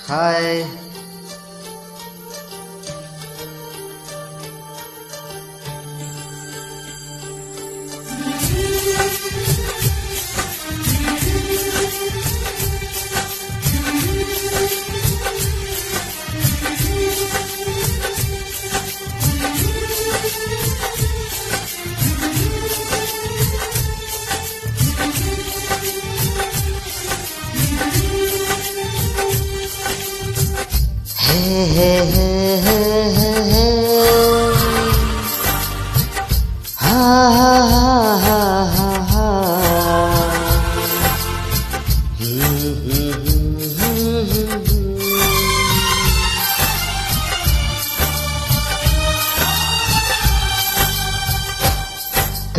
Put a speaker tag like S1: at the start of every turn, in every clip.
S1: हाय।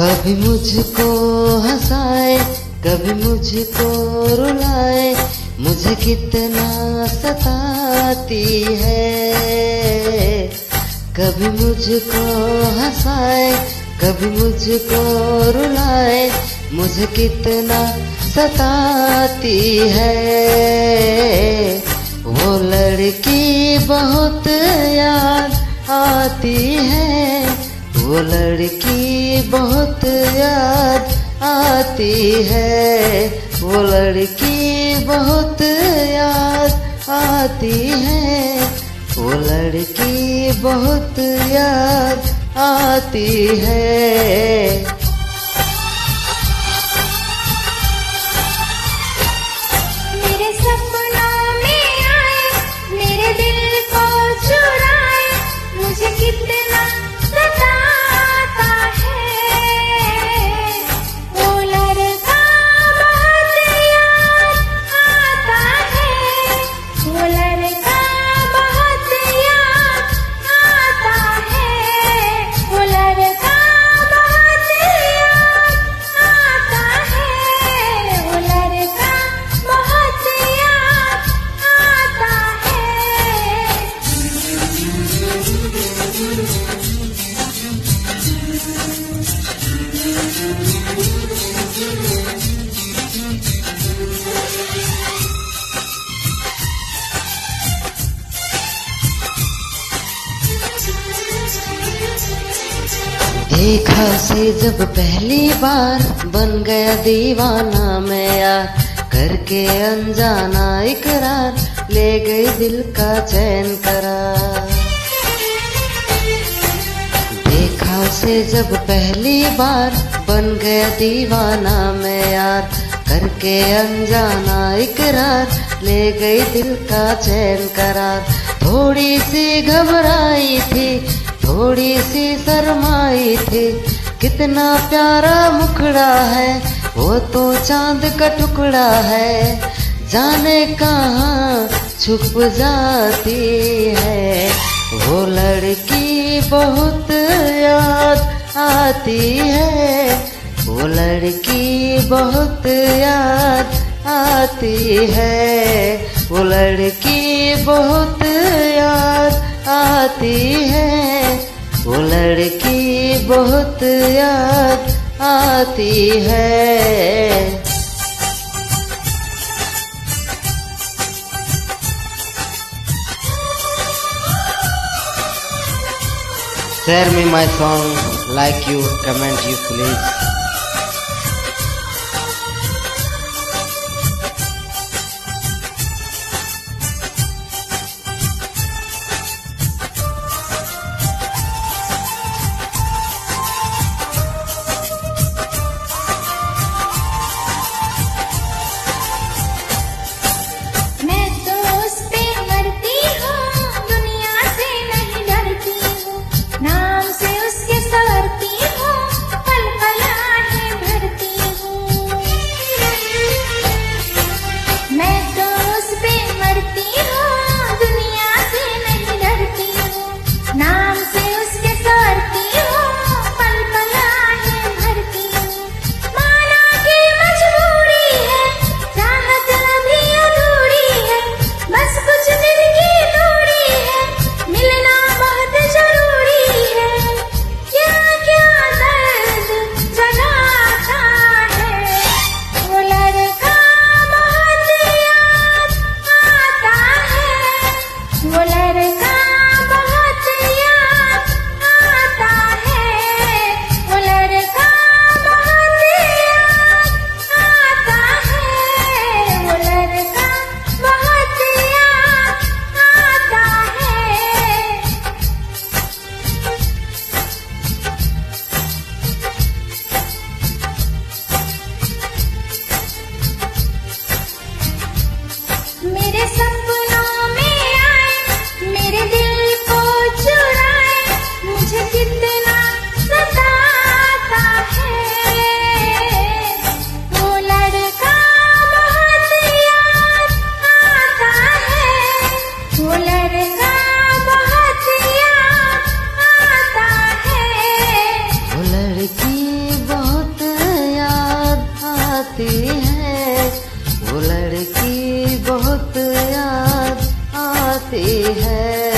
S1: कभी मुझको हंसाए, कभी मुझको रुलाए, मुझे कितना सताती है। कभी मुझको हंसाए, कभी मुझको रुलाए, मुझे कितना सताती है। वो लड़की बहुत याद आती है, वो लड़की बहुत याद आती है, वो लड़की बहुत याद आती है, वो लड़की बहुत याद आती है। देखा से जब पहली बार बन गया दीवाना मैं यार, करके अनजाना इकरार ले गई दिल का चैन करार। देखा से जब पहली बार बन गया दीवाना मैं यार, करके अनजाना इकरार ले गई दिल का चैन करार। थोड़ी सी घबराई थी, थोड़ी सी शर्माई थी, कितना प्यारा मुखड़ा है, वो तो चांद का टुकड़ा है, जाने कहाँ छुप जाती है। वो लड़की बहुत याद आती है, वो लड़की बहुत याद आती है, वो लड़की बहुत याद आती है, वो लड़की बहुत याद आती है। Share me my song, like you, comment you please.
S2: नाम से उसके सवरती हूँ, पल पल
S1: बहुत याद आती है।